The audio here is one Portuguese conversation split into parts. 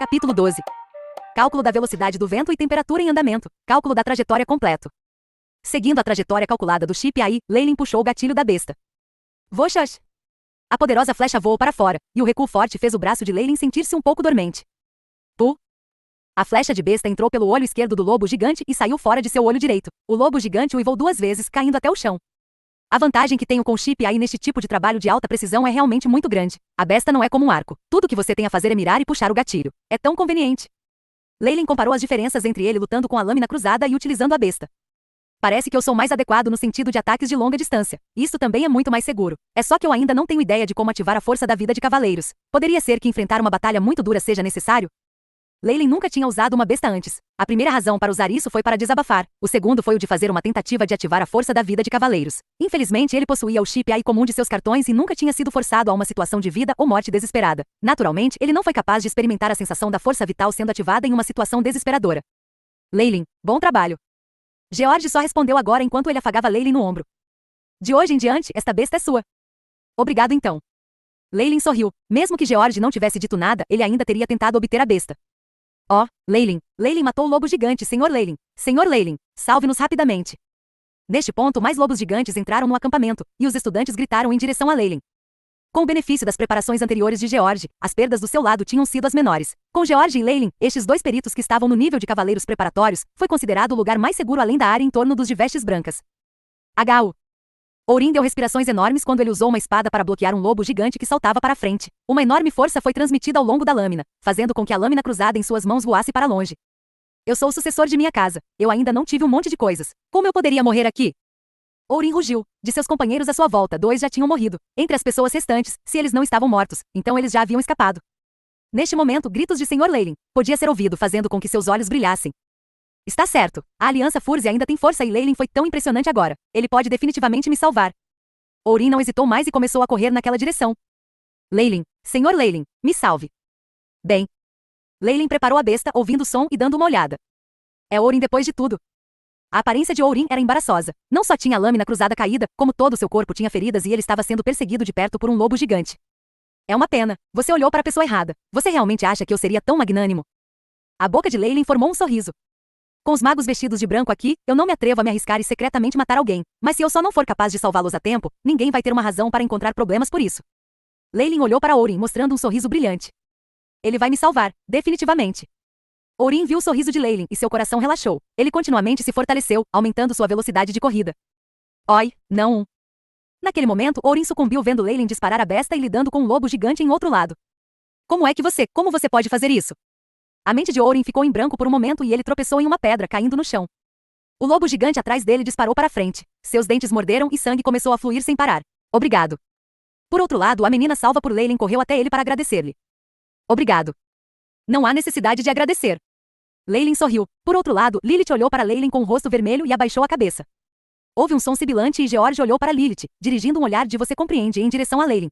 Capítulo 12. Cálculo da velocidade do vento e temperatura em andamento. Cálculo da trajetória completo. Seguindo a trajetória calculada do chip AI, Leyline puxou o gatilho da besta. Voxax! A poderosa flecha voou para fora, e o recuo forte fez o braço de Leyline sentir-se um pouco dormente. Pu! A flecha de besta entrou pelo olho esquerdo do lobo gigante e saiu fora de seu olho direito. O lobo gigante uivou 2 vezes, caindo até o chão. A vantagem que tenho com o chip AI neste tipo de trabalho de alta precisão é realmente muito grande. A besta não é como um arco. Tudo que você tem a fazer é mirar e puxar o gatilho. É tão conveniente. Leyline comparou as diferenças entre ele lutando com a lâmina cruzada e utilizando a besta. Parece que eu sou mais adequado no sentido de ataques de longa distância. Isso também é muito mais seguro. É só que eu ainda não tenho ideia de como ativar a força da vida de cavaleiros. Poderia ser que enfrentar uma batalha muito dura seja necessário? Leyline nunca tinha usado uma besta antes. A primeira razão para usar isso foi para desabafar. O segundo foi o de fazer uma tentativa de ativar a força da vida de cavaleiros. Infelizmente, ele possuía o chip AI comum de seus cartões e nunca tinha sido forçado a uma situação de vida ou morte desesperada. Naturalmente, ele não foi capaz de experimentar a sensação da força vital sendo ativada em uma situação desesperadora. Leyline, bom trabalho. George só respondeu agora enquanto ele afagava Leyline no ombro. De hoje em diante, esta besta é sua. Obrigado então. Leyline sorriu. Mesmo que George não tivesse dito nada, ele ainda teria tentado obter a besta. Oh, Leyline. Leyline matou o lobo gigante, Sr. Leyline. Sr. Leyline, salve-nos rapidamente. Neste ponto, mais lobos gigantes entraram no acampamento, e os estudantes gritaram em direção a Leyline. Com o benefício das preparações anteriores de George, as perdas do seu lado tinham sido as menores. Com George e Leyline, estes 2 peritos que estavam no nível de cavaleiros preparatórios, foi considerado o lugar mais seguro além da área em torno dos de vestes brancas. HU. Orin deu respirações enormes quando ele usou uma espada para bloquear um lobo gigante que saltava para a frente. Uma enorme força foi transmitida ao longo da lâmina, fazendo com que a lâmina cruzada em suas mãos voasse para longe. Eu sou o sucessor de minha casa. Eu ainda não tive um monte de coisas. Como eu poderia morrer aqui? Orin rugiu. De seus companheiros à sua volta, 2 já tinham morrido. Entre as pessoas restantes, se eles não estavam mortos, então eles já haviam escapado. Neste momento, gritos de Sr. Leyline podia ser ouvido, fazendo com que seus olhos brilhassem. Está certo. A Aliança Furze ainda tem força e Leyline foi tão impressionante agora. Ele pode definitivamente me salvar. Orin não hesitou mais e começou a correr naquela direção. Leyline, Sr. Leyline, me salve. Bem. Leyline preparou a besta, ouvindo o som e dando uma olhada. É Orin depois de tudo. A aparência de Orin era embaraçosa. Não só tinha a lâmina cruzada caída, como todo o seu corpo tinha feridas e ele estava sendo perseguido de perto por um lobo gigante. É uma pena. Você olhou para a pessoa errada. Você realmente acha que eu seria tão magnânimo? A boca de Leyline formou um sorriso. Com os magos vestidos de branco aqui, eu não me atrevo a me arriscar e secretamente matar alguém. Mas se eu só não for capaz de salvá-los a tempo, ninguém vai ter uma razão para encontrar problemas por isso. Leyline olhou para Orin, mostrando um sorriso brilhante. Ele vai me salvar, definitivamente. Orin viu o sorriso de Leyline e seu coração relaxou. Ele continuamente se fortaleceu, aumentando sua velocidade de corrida. Oi, não. Naquele momento, Orin sucumbiu vendo Leyline disparar a besta e lidando com um lobo gigante em outro lado. Como você pode fazer isso? A mente de Orin ficou em branco por um momento e ele tropeçou em uma pedra, caindo no chão. O lobo gigante atrás dele disparou para frente. Seus dentes morderam e sangue começou a fluir sem parar. Obrigado. Por outro lado, a menina salva por Leyline correu até ele para agradecer-lhe. Obrigado. Não há necessidade de agradecer. Leyline sorriu. Por outro lado, Lilith olhou para Leyline com o rosto vermelho e abaixou a cabeça. Houve um som sibilante e George olhou para Lilith, dirigindo um olhar de você compreende em direção a Leyline.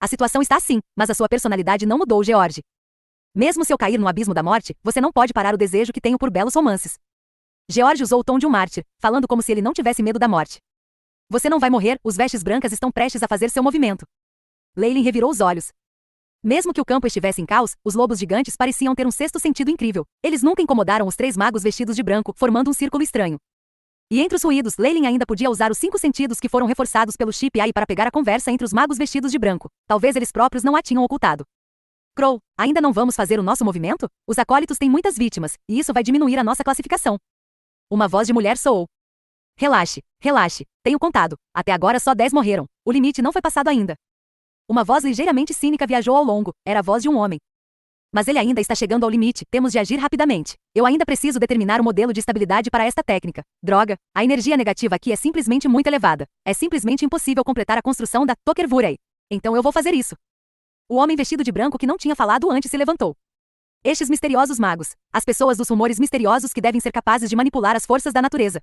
A situação está assim, mas a sua personalidade não mudou, George. Mesmo se eu cair no abismo da morte, você não pode parar o desejo que tenho por belos romances. George usou o tom de um mártir, falando como se ele não tivesse medo da morte. Você não vai morrer, os vestes brancas estão prestes a fazer seu movimento. Leyline revirou os olhos. Mesmo que o campo estivesse em caos, os lobos gigantes pareciam ter um sexto sentido incrível. Eles nunca incomodaram os 3 magos vestidos de branco, formando um círculo estranho. E entre os ruídos, Leyline ainda podia usar os 5 sentidos que foram reforçados pelo chip AI para pegar a conversa entre os magos vestidos de branco. Talvez eles próprios não a tinham ocultado. Crow, ainda não vamos fazer o nosso movimento? Os acólitos têm muitas vítimas, e isso vai diminuir a nossa classificação. Uma voz de mulher soou. Relaxe, relaxe, tenho contado. Até agora só 10 morreram. O limite não foi passado ainda. Uma voz ligeiramente cínica viajou ao longo. Era a voz de um homem. Mas ele ainda está chegando ao limite, temos de agir rapidamente. Eu ainda preciso determinar o modelo de estabilidade para esta técnica. Droga, a energia negativa aqui é simplesmente muito elevada. É simplesmente impossível completar a construção da Tokervurei. Então eu vou fazer isso. O homem vestido de branco que não tinha falado antes se levantou. Estes misteriosos magos. As pessoas dos rumores misteriosos que devem ser capazes de manipular as forças da natureza.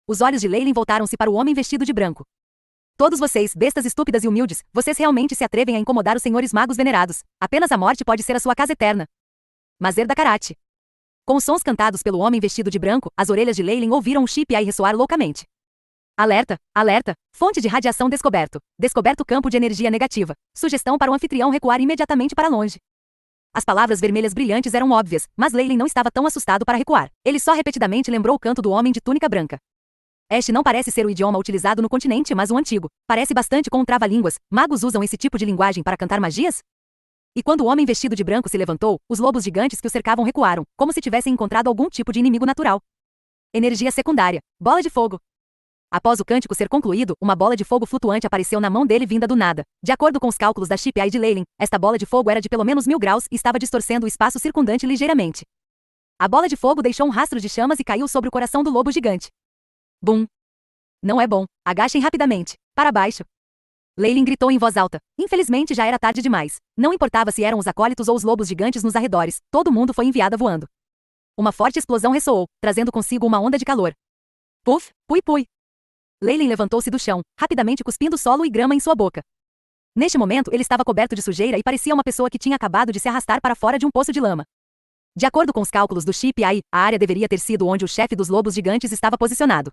Os olhos de Leyline voltaram-se para o homem vestido de branco. Todos vocês, bestas estúpidas e humildes, vocês realmente se atrevem a incomodar os senhores magos venerados. Apenas a morte pode ser a sua casa eterna. Mazer da Karate. Com os sons cantados pelo homem vestido de branco, as orelhas de Leyline ouviram o chip AI ressoar loucamente. Alerta, alerta, fonte de radiação descoberto. Descoberto campo de energia negativa. Sugestão para o anfitrião recuar imediatamente para longe. As palavras vermelhas brilhantes eram óbvias, mas Leyland não estava tão assustado para recuar. Ele só repetidamente lembrou o canto do homem de túnica branca. Este não parece ser o idioma utilizado no continente, mas o antigo. Parece bastante com um trava-línguas. Magos usam esse tipo de linguagem para cantar magias? E quando o homem vestido de branco se levantou, os lobos gigantes que o cercavam recuaram, como se tivessem encontrado algum tipo de inimigo natural. Energia secundária. Bola de fogo. Após o cântico ser concluído, uma bola de fogo flutuante apareceu na mão dele vinda do nada. De acordo com os cálculos da Ship Eye de Leyland, esta bola de fogo era de pelo menos 1000 graus e estava distorcendo o espaço circundante ligeiramente. A bola de fogo deixou um rastro de chamas e caiu sobre o coração do lobo gigante. Bum! Não é bom. Agachem rapidamente. Para baixo. Leyland gritou em voz alta. Infelizmente já era tarde demais. Não importava se eram os acólitos ou os lobos gigantes nos arredores, todo mundo foi enviado voando. Uma forte explosão ressoou, trazendo consigo uma onda de calor. Puf, pui pui. Leyland levantou-se do chão, rapidamente cuspindo solo e grama em sua boca. Neste momento, ele estava coberto de sujeira e parecia uma pessoa que tinha acabado de se arrastar para fora de um poço de lama. De acordo com os cálculos do Ship Eye, a área deveria ter sido onde o chefe dos lobos gigantes estava posicionado.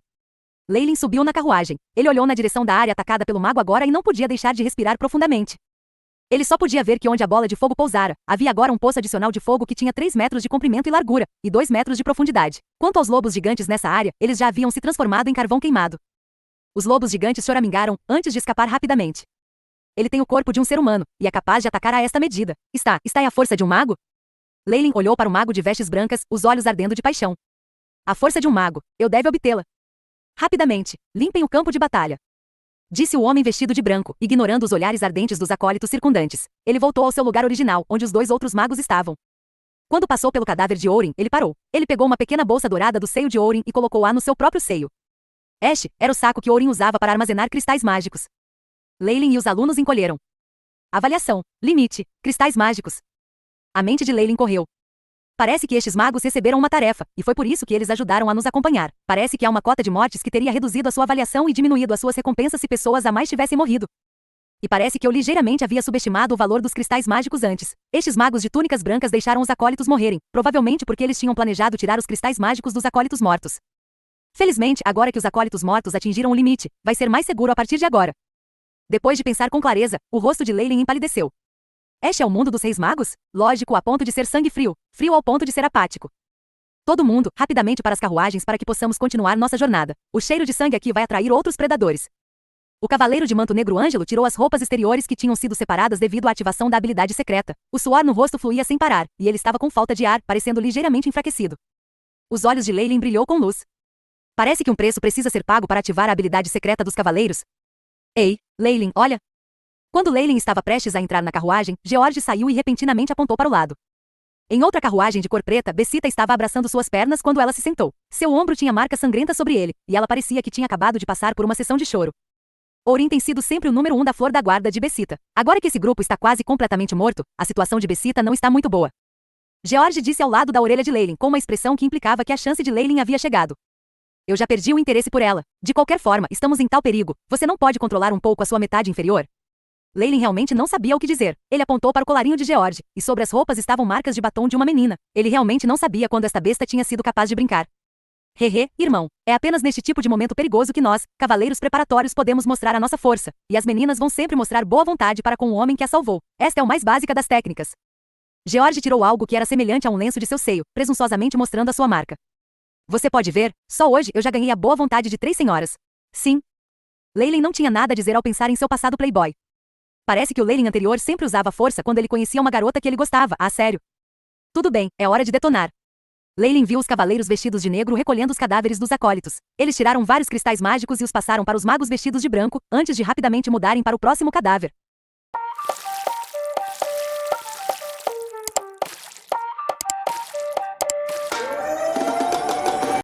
Leyland subiu na carruagem. Ele olhou na direção da área atacada pelo mago agora e não podia deixar de respirar profundamente. Ele só podia ver que onde a bola de fogo pousara, havia agora um poço adicional de fogo que tinha 3 metros de comprimento e largura, e 2 metros de profundidade. Quanto aos lobos gigantes nessa área, eles já haviam se transformado em carvão queimado. Os lobos gigantes choramingaram, antes de escapar rapidamente. Ele tem o corpo de um ser humano, e é capaz de atacar a esta medida. Está aí a força de um mago? Leyland olhou para o mago de vestes brancas, os olhos ardendo de paixão. A força de um mago. Eu devo obtê-la. Rapidamente, limpem o campo de batalha. Disse o homem vestido de branco, ignorando os olhares ardentes dos acólitos circundantes. Ele voltou ao seu lugar original, onde os 2 outros magos estavam. Quando passou pelo cadáver de Orin, ele parou. Ele pegou uma pequena bolsa dourada do seio de Orin e colocou-a no seu próprio seio. Este era o saco que Orin usava para armazenar cristais mágicos. Leyland e os alunos encolheram. Avaliação. Limite. Cristais mágicos. A mente de Leyland correu. Parece que estes magos receberam uma tarefa, e foi por isso que eles ajudaram a nos acompanhar. Parece que há uma cota de mortes que teria reduzido a sua avaliação e diminuído as suas recompensas se pessoas a mais tivessem morrido. E parece que eu ligeiramente havia subestimado o valor dos cristais mágicos antes. Estes magos de túnicas brancas deixaram os acólitos morrerem, provavelmente porque eles tinham planejado tirar os cristais mágicos dos acólitos mortos. Felizmente, agora que os acólitos mortos atingiram o limite, vai ser mais seguro a partir de agora. Depois de pensar com clareza, o rosto de Leyland empalideceu. Este é o mundo dos reis magos? Lógico, a ponto de ser sangue frio, frio ao ponto de ser apático. Todo mundo, rapidamente para as carruagens para que possamos continuar nossa jornada. O cheiro de sangue aqui vai atrair outros predadores. O cavaleiro de manto negro Ângelo tirou as roupas exteriores que tinham sido separadas devido à ativação da habilidade secreta. O suor no rosto fluía sem parar, e ele estava com falta de ar, parecendo ligeiramente enfraquecido. Os olhos de Leyland brilhou com luz. Parece que um preço precisa ser pago para ativar a habilidade secreta dos cavaleiros. Ei, Leyland, olha! Quando Leyland estava prestes a entrar na carruagem, George saiu e repentinamente apontou para o lado. Em outra carruagem de cor preta, Bessita estava abraçando suas pernas quando ela se sentou. Seu ombro tinha marcas sangrentas sobre ele, e ela parecia que tinha acabado de passar por uma sessão de choro. Orin tem sido sempre o número 1 da flor da guarda de Bessita. Agora que esse grupo está quase completamente morto, a situação de Bessita não está muito boa. George disse ao lado da orelha de Leyland, com uma expressão que implicava que a chance de Leyland havia chegado. Eu já perdi o interesse por ela. De qualquer forma, estamos em tal perigo. Você não pode controlar um pouco a sua metade inferior? Leyland realmente não sabia o que dizer. Ele apontou para o colarinho de George, e sobre as roupas estavam marcas de batom de uma menina. Ele realmente não sabia quando esta besta tinha sido capaz de brincar. Hehe, irmão, é apenas neste tipo de momento perigoso que nós, cavaleiros preparatórios, podemos mostrar a nossa força, e as meninas vão sempre mostrar boa vontade para com o homem que a salvou. Esta é o mais básica das técnicas. George tirou algo que era semelhante a um lenço de seu seio, presunçosamente mostrando a sua marca. Você pode ver, só hoje eu já ganhei a boa vontade de 3 senhoras. Sim. Leyland não tinha nada a dizer ao pensar em seu passado playboy. Parece que o Leyland anterior sempre usava força quando ele conhecia uma garota que ele gostava, a sério. Tudo bem, é hora de detonar. Leyland viu os cavaleiros vestidos de negro recolhendo os cadáveres dos acólitos. Eles tiraram vários cristais mágicos e os passaram para os magos vestidos de branco, antes de rapidamente mudarem para o próximo cadáver.